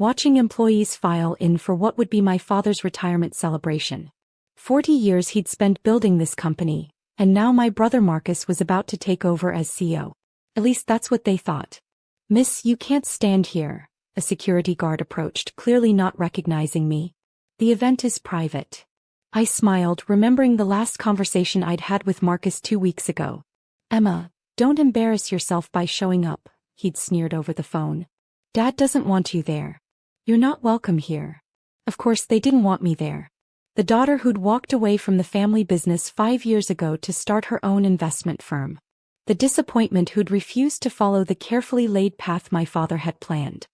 watching employees file in for what would be my father's retirement celebration. 40 years he'd spent building this company, and now my brother Marcus was about to take over as CEO. At least that's what they thought. "Miss, you can't stand here," a security guard approached, clearly not recognizing me. "The event is private." I smiled, remembering the last conversation I'd had with Marcus 2 weeks ago. "Emma, don't embarrass yourself by showing up," he'd sneered over the phone. "Dad doesn't want you there. You're not welcome here." Of course they didn't want me there. The daughter who'd walked away from the family business 5 years ago to start her own investment firm. The disappointment who'd refused to follow the carefully laid path my father had planned.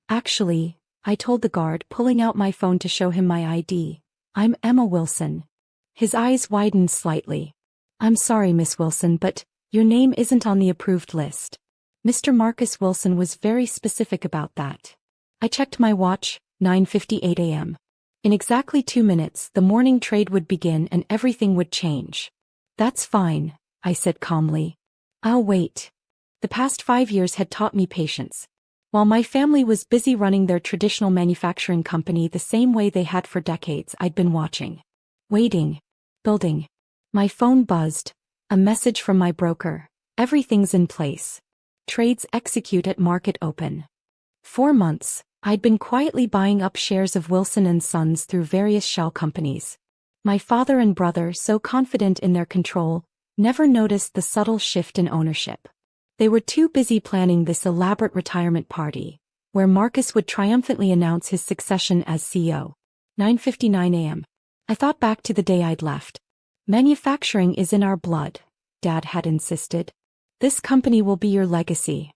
"Actually," I told the guard, pulling out my phone to show him my ID, "I'm Emma Wilson." His eyes widened slightly. "I'm sorry, Miss Wilson, but your name isn't on the approved list." Mr. Marcus Wilson was very specific about that. I checked my watch, 9:58 a.m. In exactly 2 minutes, the morning trade would begin and everything would change. "That's fine," I said calmly. "I'll wait." The past 5 years had taught me patience. While my family was busy running their traditional manufacturing company the same way they had for decades, I'd been watching. Waiting. Building. My phone buzzed. A message from my broker. "Everything's in place. Trades execute at market open." 4 months, I'd been quietly buying up shares of Wilson & Sons through various shell companies. My father and brother, so confident in their control, never noticed the subtle shift in ownership. They were too busy planning this elaborate retirement party, where Marcus would triumphantly announce his succession as CEO. 9:59 a.m. I thought back to the day I'd left. "Manufacturing is in our blood," Dad had insisted. "This company will be your legacy."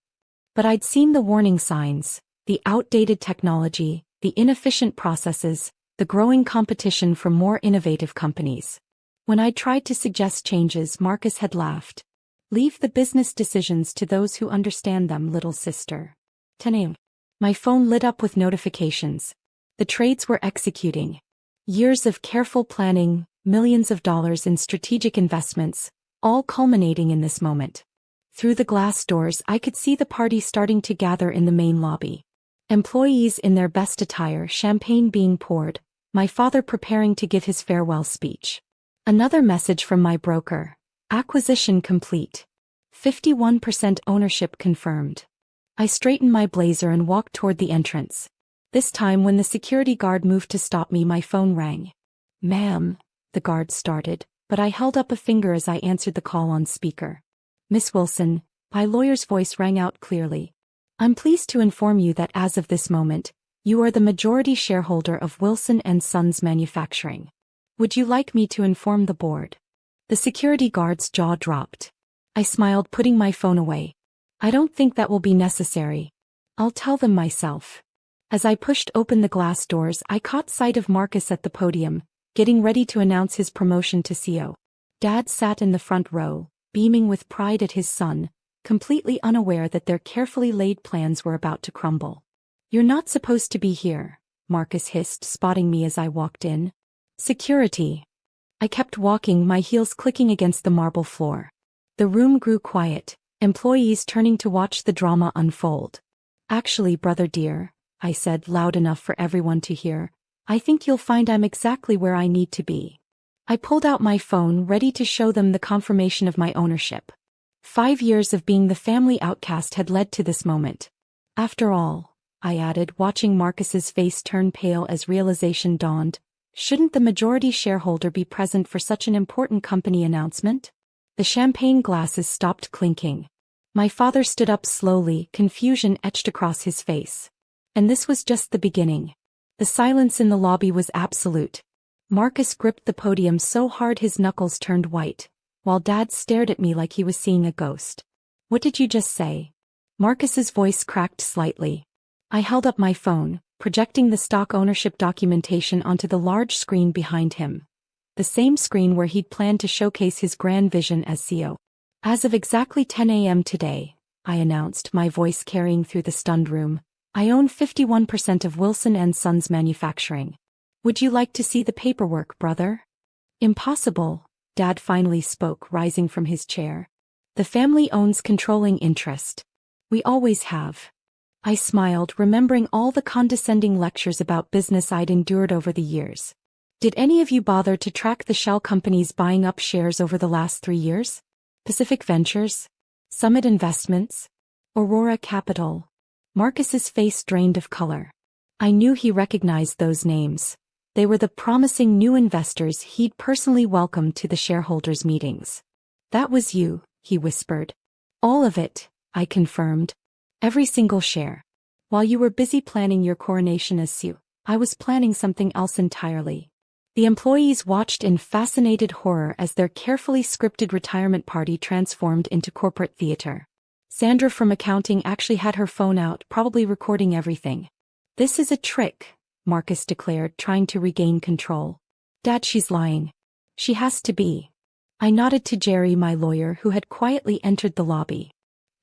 But I'd seen the warning signs. The outdated technology, the inefficient processes, the growing competition from more innovative companies. When I tried to suggest changes, Marcus had laughed. "Leave the business decisions to those who understand them, little sister." 10 a.m. My phone lit up with notifications. The trades were executing. Years of careful planning, millions of dollars in strategic investments, all culminating in this moment. Through the glass doors, I could see the party starting to gather in the main lobby. Employees in their best attire, champagne being poured, my father preparing to give his farewell speech. Another message from my broker. "Acquisition complete. 51% ownership confirmed." I straightened my blazer and walked toward the entrance. This time when the security guard moved to stop me, my phone rang. "Ma'am," the guard started, but I held up a finger as I answered the call on speaker. "Miss Wilson," my lawyer's voice rang out clearly. "I'm pleased to inform you that as of this moment, you are the majority shareholder of Wilson & Sons Manufacturing. Would you like me to inform the board?" The security guard's jaw dropped. I smiled, putting my phone away. "I don't think that will be necessary. I'll tell them myself." As I pushed open the glass doors, I caught sight of Marcus at the podium, getting ready to announce his promotion to CEO. Dad sat in the front row, beaming with pride at his son, completely unaware that their carefully laid plans were about to crumble. "You're not supposed to be here," Marcus hissed, spotting me as I walked in. "Security." I kept walking, my heels clicking against the marble floor. The room grew quiet, employees turning to watch the drama unfold. "Actually, brother dear," I said loud enough for everyone to hear, "I think you'll find I'm exactly where I need to be." I pulled out my phone, ready to show them the confirmation of my ownership. 5 years of being the family outcast had led to this moment. "After all," I added, watching Marcus's face turn pale as realization dawned, "shouldn't the majority shareholder be present for such an important company announcement?" The champagne glasses stopped clinking. My father stood up slowly, confusion etched across his face. And this was just the beginning. The silence in the lobby was absolute. Marcus gripped the podium so hard his knuckles turned white, while Dad stared at me like he was seeing a ghost. "What did you just say?" Marcus's voice cracked slightly. I held up my phone, projecting the stock ownership documentation onto the large screen behind him. The same screen where he'd planned to showcase his grand vision as CEO. "As of exactly 10 a.m. today," I announced, my voice carrying through the stunned room, "I own 51% of Wilson & Sons Manufacturing. Would you like to see the paperwork, brother?" "Impossible," Dad finally spoke, rising from his chair. "The family owns controlling interest. We always have." I smiled, remembering all the condescending lectures about business I'd endured over the years. Did any of you bother to track the shell companies buying up shares over the last 3 years? Pacific Ventures? Summit Investments? Aurora Capital? Marcus's face drained of color. I knew he recognized those names. They were the promising new investors he'd personally welcomed to the shareholders' meetings. That was you, he whispered. All of it, I confirmed. Every single share. While you were busy planning your coronation as CEO, I was planning something else entirely. The employees watched in fascinated horror as their carefully scripted retirement party transformed into corporate theater. Sandra from accounting actually had her phone out, probably recording everything. This is a trick, Marcus declared, trying to regain control. Dad, she's lying. She has to be. I nodded to Jerry, my lawyer, who had quietly entered the lobby.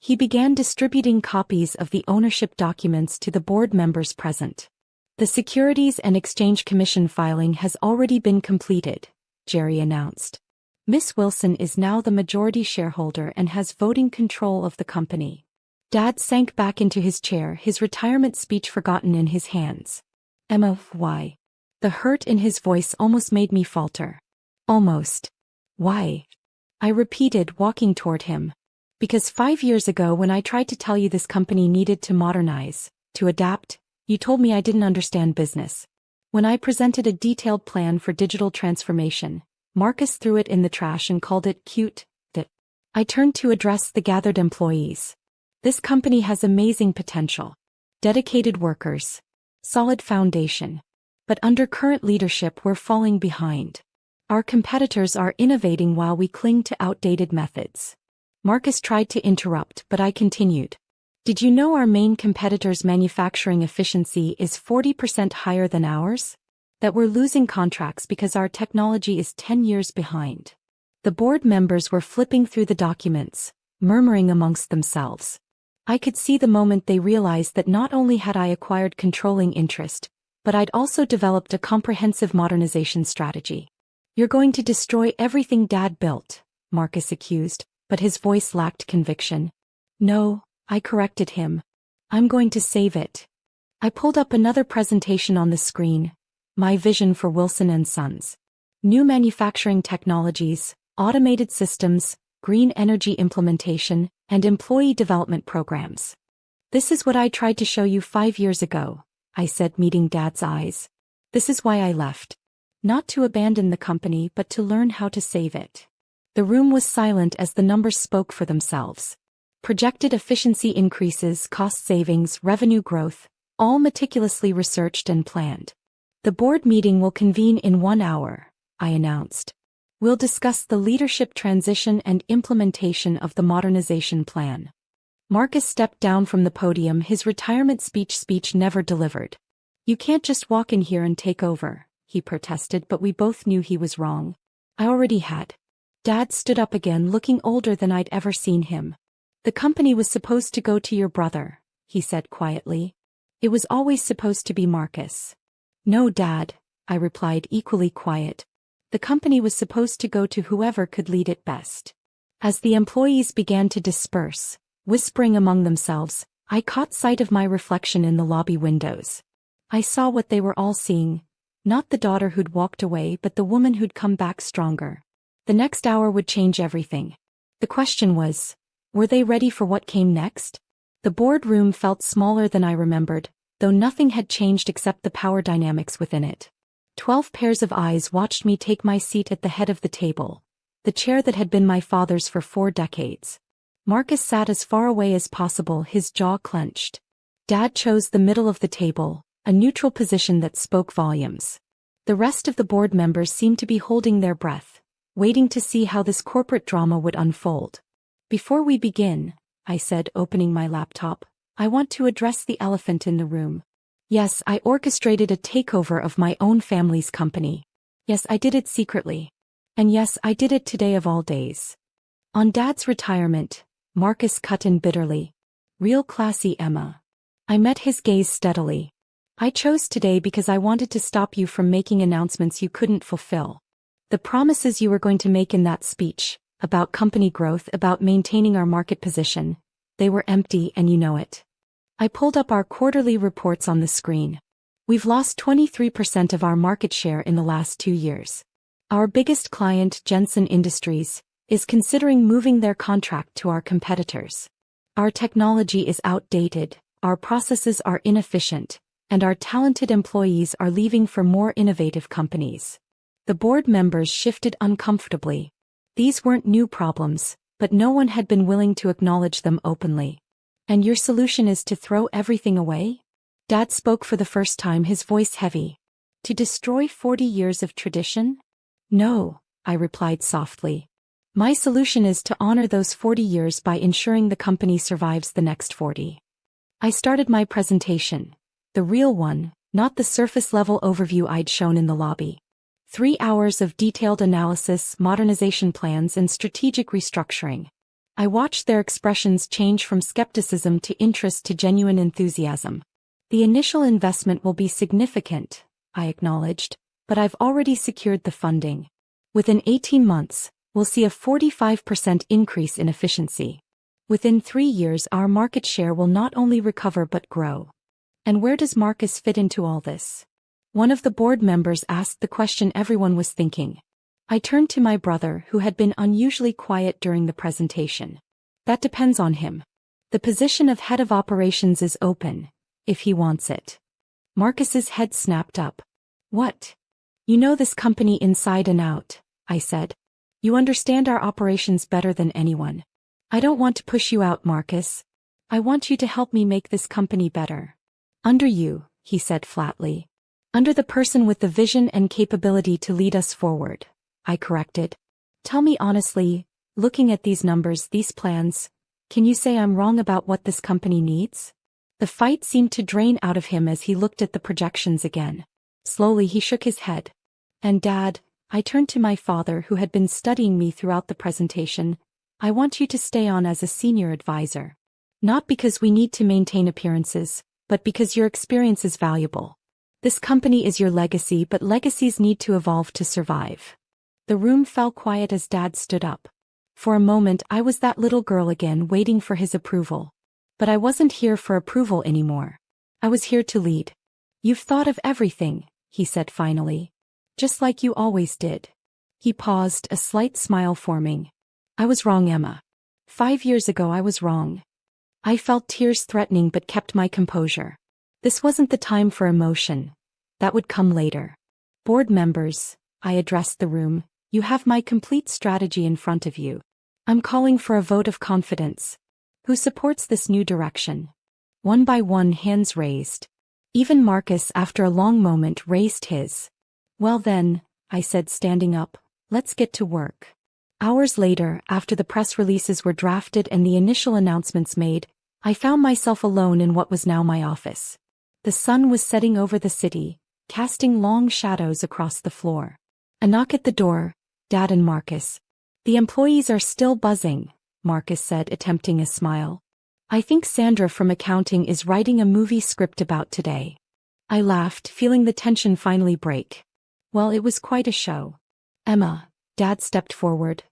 He began distributing copies of the ownership documents to the board members present. The Securities and Exchange Commission filing has already been completed, Jerry announced. Miss Wilson is now the majority shareholder and has voting control of the company. Dad sank back into his chair, his retirement speech forgotten in his hands. Emma, why? The hurt in his voice almost made me falter. Almost. Why? I repeated, walking toward him. Because 5 years ago, when I tried to tell you this company needed to modernize, to adapt, you told me I didn't understand business. When I presented a detailed plan for digital transformation, Marcus threw it in the trash and called it cute. I turned to address the gathered employees. This company has amazing potential. Dedicated workers. Solid foundation. But under current leadership, we're falling behind. Our competitors are innovating while we cling to outdated methods. Marcus tried to interrupt, but I continued. Did you know our main competitor's manufacturing efficiency is 40% higher than ours? That we're losing contracts because our technology is 10 years behind. The board members were flipping through the documents, murmuring amongst themselves. I could see the moment they realized that not only had I acquired controlling interest, but I'd also developed a comprehensive modernization strategy. You're going to destroy everything Dad built, Marcus accused, but his voice lacked conviction. No, I corrected him. I'm going to save it. I pulled up another presentation on the screen. My vision for Wilson & Sons. New manufacturing technologies, automated systems, green energy implementation, and employee development programs. This is what I tried to show you 5 years ago, I said, meeting Dad's eyes. This is why I left. Not to abandon the company, but to learn how to save it. The room was silent as the numbers spoke for themselves. Projected efficiency increases, cost savings, revenue growth, all meticulously researched and planned. The board meeting will convene in 1 hour, I announced. We'll discuss the leadership transition and implementation of the modernization plan. Marcus stepped down from the podium, his retirement speech never delivered. You can't just walk in here and take over, he protested, but we both knew he was wrong. I already had. Dad stood up again, looking older than I'd ever seen him. The company was supposed to go to your brother, he said quietly. It was always supposed to be Marcus. No, Dad, I replied, equally quiet. The company was supposed to go to whoever could lead it best. As the employees began to disperse, whispering among themselves, I caught sight of my reflection in the lobby windows. I saw what they were all seeing. Not the daughter who'd walked away, but the woman who'd come back stronger. The next hour would change everything. The question was, were they ready for what came next? The boardroom felt smaller than I remembered, though nothing had changed except the power dynamics within it. 12 pairs of eyes watched me take my seat at the head of the table, the chair that had been my father's for 4 decades. Marcus sat as far away as possible, his jaw clenched. Dad chose the middle of the table, a neutral position that spoke volumes. The rest of the board members seemed to be holding their breath, waiting to see how this corporate drama would unfold. Before we begin, I said, opening my laptop, I want to address the elephant in the room. Yes, I orchestrated a takeover of my own family's company. Yes, I did it secretly. And yes, I did it today of all days. On Dad's retirement, Marcus cut in bitterly. Real classy, Emma. I met his gaze steadily. I chose today because I wanted to stop you from making announcements you couldn't fulfill. The promises you were going to make in that speech, about company growth, about maintaining our market position, they were empty and you know it. I pulled up our quarterly reports on the screen. We've lost 23% of our market share in the last 2 years. Our biggest client, Jensen Industries, is considering moving their contract to our competitors. Our technology is outdated, our processes are inefficient, and our talented employees are leaving for more innovative companies. The board members shifted uncomfortably. These weren't new problems, but no one had been willing to acknowledge them openly. And your solution is to throw everything away? Dad spoke for the first time, his voice heavy. To destroy 40 years of tradition? No, I replied softly. My solution is to honor those 40 years by ensuring the company survives the next 40. I started my presentation. The real one, not the surface-level overview I'd shown in the lobby. 3 hours of detailed analysis, modernization plans, and strategic restructuring. I watched their expressions change from skepticism to interest to genuine enthusiasm. The initial investment will be significant, I acknowledged, but I've already secured the funding. Within 18 months, we'll see a 45% increase in efficiency. Within 3 years, our market share will not only recover but grow. And where does Marcus fit into all this? One of the board members asked the question everyone was thinking. I turned to my brother, who had been unusually quiet during the presentation. That depends on him. The position of head of operations is open, if he wants it. Marcus's head snapped up. What? You know this company inside and out, I said. You understand our operations better than anyone. I don't want to push you out, Marcus. I want you to help me make this company better. Under you, he said flatly. Under the person with the vision and capability to lead us forward, I corrected. Tell me honestly, looking at these numbers, these plans, can you say I'm wrong about what this company needs? The fight seemed to drain out of him as he looked at the projections again. Slowly he shook his head. And Dad, I turned to my father, who had been studying me throughout the presentation. I want you to stay on as a senior advisor. Not because we need to maintain appearances, but because your experience is valuable. This company is your legacy, but legacies need to evolve to survive. The room fell quiet as Dad stood up. For a moment I was that little girl again, waiting for his approval. But I wasn't here for approval anymore. I was here to lead. You've thought of everything, he said finally. Just like you always did. He paused, a slight smile forming. I was wrong, Emma. 5 years ago I was wrong. I felt tears threatening but kept my composure. This wasn't the time for emotion. That would come later. Board members, I addressed the room, you have my complete strategy in front of you. I'm calling for a vote of confidence. Who supports this new direction? One by one, hands raised. Even Marcus, after a long moment, raised his. Well then, I said, standing up, let's get to work. Hours later, after the press releases were drafted and the initial announcements made, I found myself alone in what was now my office. The sun was setting over the city, casting long shadows across the floor. A knock at the door, Dad and Marcus. The employees are still buzzing, Marcus said, attempting a smile. I think Sandra from accounting is writing a movie script about today. I laughed, feeling the tension finally break. Well, it was quite a show. Emma, Dad stepped forward,